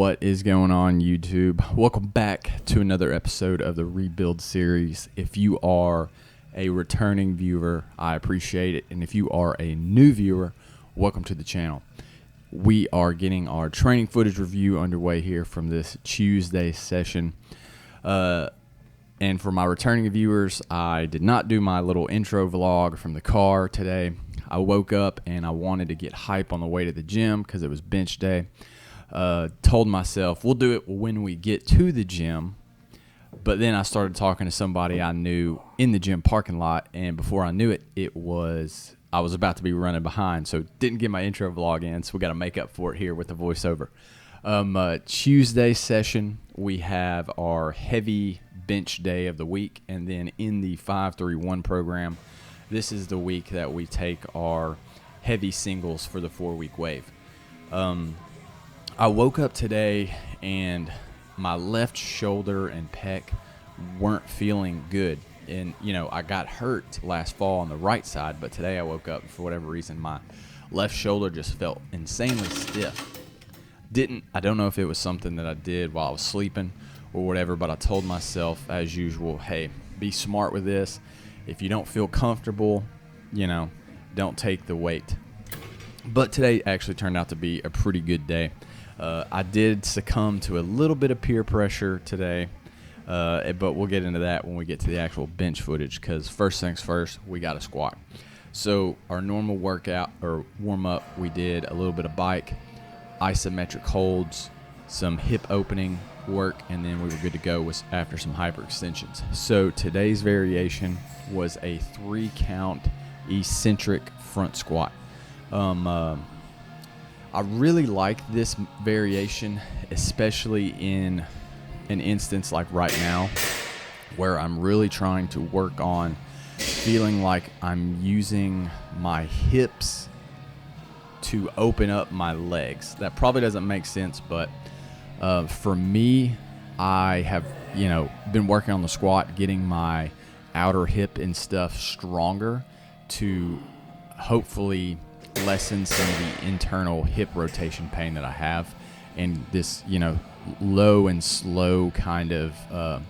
What is going on, YouTube? Welcome back to another episode of the Rebuild series. If you are a returning viewer, I appreciate it. And if you are a new viewer, welcome to the channel. We are getting our training footage review underway here from this Tuesday session. And for my returning viewers, I did not do my little intro vlog from the car today. I woke up and I wanted to get hype on the way to the gym because it was bench day. Told myself we'll do it when we get to the gym, but then I started talking to somebody I knew in the gym parking lot, and before I knew it, I was about to be running behind, so didn't get my intro vlog in, so we got to make up for it here with the voiceover. Tuesday session, we have our heavy bench day of the week, and then in the 5-3-1 program, this is the week that we take our heavy singles for the 4-week wave. I woke up today and my left shoulder and pec weren't feeling good. And, I got hurt last fall on the right side, but today I woke up, for whatever reason, my left shoulder just felt insanely stiff. I don't know if it was something that I did while I was sleeping or whatever, but I told myself, as usual, hey, be smart with this. If you don't feel comfortable, don't take the weight. But today actually turned out to be a pretty good day. I did succumb to a little bit of peer pressure today, but we'll get into that when we get to the actual bench footage, because first things first, we got to squat. So our normal workout or warm-up, we did a little bit of bike, isometric holds, some hip opening work, and then we were good to go after some hyperextensions. So today's variation was a 3-count eccentric front squat. I really like this variation, especially in an instance like right now, where I'm really trying to work on feeling like I'm using my hips to open up my legs. That probably doesn't make sense, but for me, I have, been working on the squat, getting my outer hip and stuff stronger to hopefully lessen some of the internal hip rotation pain that I have. And this, low and slow kind of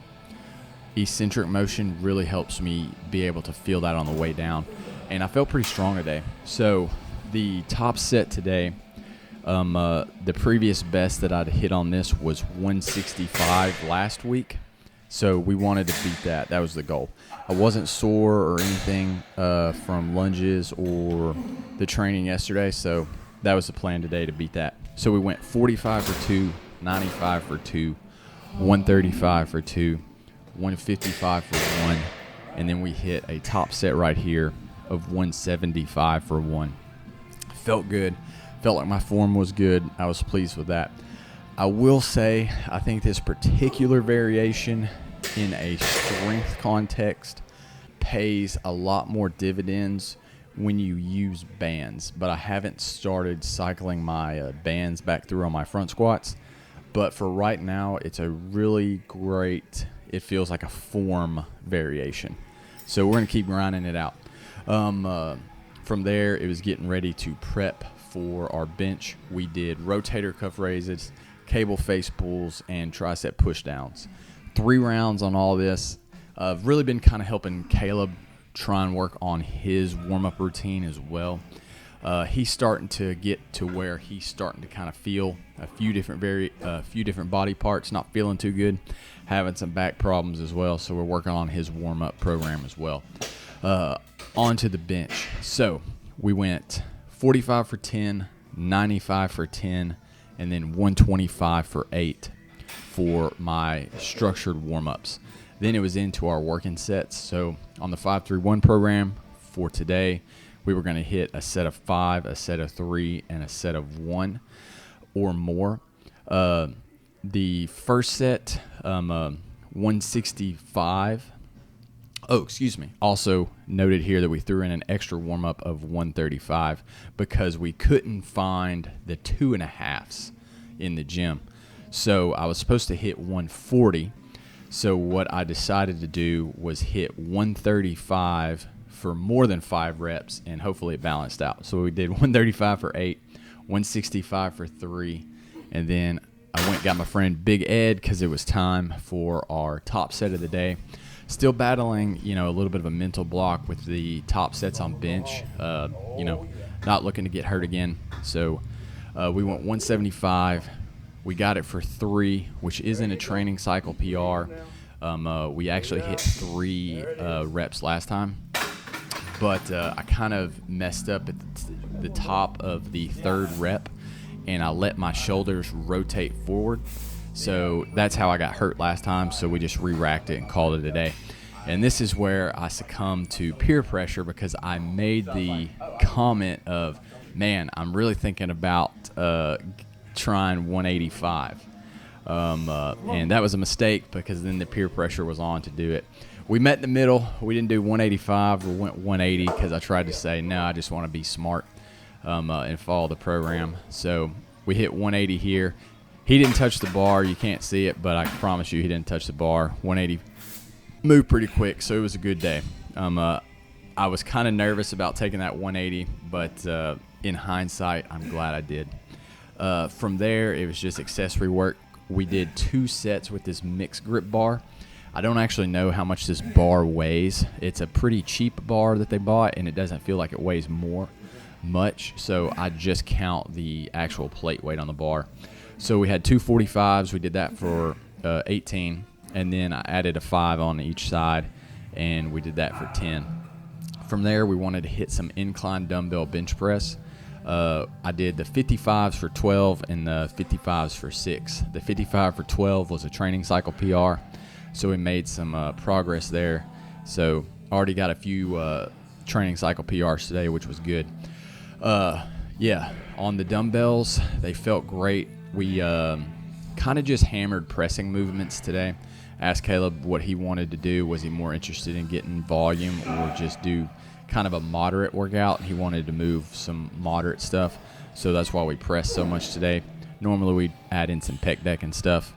eccentric motion really helps me be able to feel that on the way down. And I felt pretty strong today. So the top set today, the previous best that I'd hit on this was 165 last week. So we wanted to beat that. That was the goal. I wasn't sore or anything from lunges or the training yesterday, so that was the plan today, to beat that. So we went 45 for 2, 95 for 2, 135 for 2, 155 for 1, and then we hit a top set right here of 175 for 1. Felt good. Felt like my form was good. I was pleased with that. I will say, I think this particular variation in a strength context pays a lot more dividends when you use bands, but I haven't started cycling my bands back through on my front squats. But for right now, it's a really great, it feels like a form variation. So we're going to keep grinding it out. From there, it was getting ready to prep for our bench. We did rotator cuff raises, cable face pulls, and tricep push downs. 3 rounds on all this. I've really been kind of helping Caleb try and work on his warm-up routine as well. He's starting to get to where he's starting to kind of feel a few different body parts, not feeling too good, having some back problems as well. So we're working on his warm-up program as well. Onto the bench. So we went 45 for 10, 95 for 10, and then 125 for 8 for my structured warm-ups. Then it was into our working sets. So on the 5-3-1 program for today, we were going to hit a set of 5, a set of 3, and a set of 1 or more. The first set, 165. Oh, excuse me. Also noted here that we threw in an extra warm-up of 135 because we couldn't find the 2.5s in the gym. So I was supposed to hit 140. So what I decided to do was hit 135 for more than 5 reps, and hopefully it balanced out. So we did 135 for 8, 165 for 3, and then I went and got my friend Big Ed because it was time for our top set of the day. Still battling, a little bit of a mental block with the top sets on bench. Not looking to get hurt again. So we went 175. We got it for 3, which isn't a training cycle PR. We actually hit 3 reps last time. But I kind of messed up at the top of the 3rd rep, and I let my shoulders rotate forward. So that's how I got hurt last time, so we just re-racked it and called it a day. And this is where I succumbed to peer pressure because I made the comment of, man, I'm really thinking about trying 185. And that was a mistake because then the peer pressure was on to do it. We met in the middle. We didn't do 185. We went 180 because I tried to say, no, I just want to be smart and follow the program. So we hit 180 here. He didn't touch the bar. You can't see it, but I can promise you he didn't touch the bar. 180 moved pretty quick, so it was a good day. I was kind of nervous about taking that 180, but in hindsight, I'm glad I did. From there, it was just accessory work. We did 2 sets with this mixed grip bar. I don't actually know how much this bar weighs. It's a pretty cheap bar that they bought, and it doesn't feel like it weighs much, so I just count the actual plate weight on the bar. So we had 2 45s. We did that for 18, and then I added a 5 on each side, and we did that for 10. From there, we wanted to hit some incline dumbbell bench press. I did the 55s for 12 and the 55s for 6. The 55 for 12 was a training cycle PR, so we made some progress there. So already got a few training cycle PRs today, which was good. On the dumbbells, they felt great. We kind of just hammered pressing movements today. Asked Caleb what he wanted to do. Was he more interested in getting volume or just do kind of a moderate workout? He wanted to move some moderate stuff, so that's why we pressed so much today. Normally we'd add in some pec deck and stuff.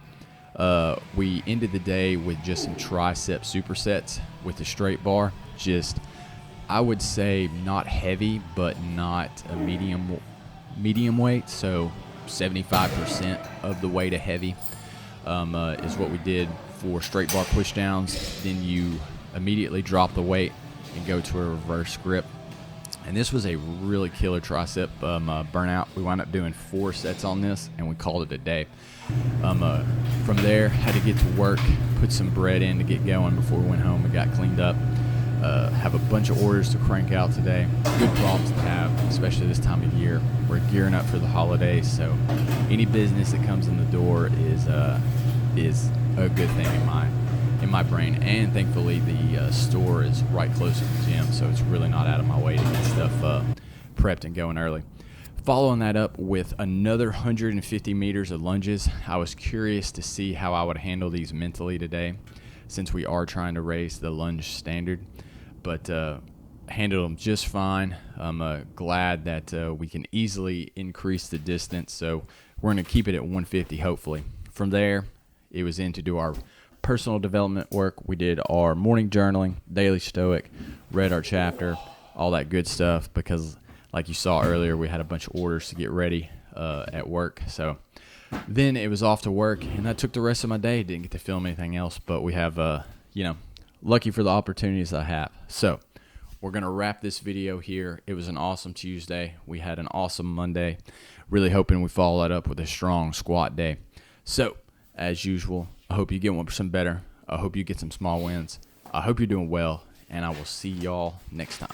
We ended the day with just some tricep supersets with the straight bar. Just, I would say, not heavy, but not a medium weight. So 75% of the way to heavy is what we did for straight bar push downs. Then you immediately drop the weight and go to a reverse grip. And this was a really killer tricep burnout. We wound up doing 4 sets on this, and we called it a day. From there, had to get to work, put some bread in to get going before we went home and got cleaned up. Have a bunch of orders to crank out today. Good problems to have, especially this time of year. We're gearing up for the holidays, so any business that comes in the door is a good thing in my brain. And thankfully, the store is right close to the gym, so it's really not out of my way to get stuff prepped and going early. Following that up with another 150 meters of lunges. I was curious to see how I would handle these mentally today, since we are trying to raise the lunge standard. But handled them just fine. I'm glad that we can easily increase the distance, so we're going to keep it at 150 hopefully. From there, it was in to do our personal development work. We did our morning journaling, daily stoic, read our chapter, all that good stuff, because like you saw earlier, we had a bunch of orders to get ready at work. So then it was off to work, and that took the rest of my day. Didn't get to film anything else, but we have lucky for the opportunities I have. So we're going to wrap this video here. It was an awesome Tuesday. We had an awesome Monday. Really hoping we follow that up with a strong squat day. So, as usual, I hope you get 1% better. I hope you get some small wins. I hope you're doing well, and I will see y'all next time.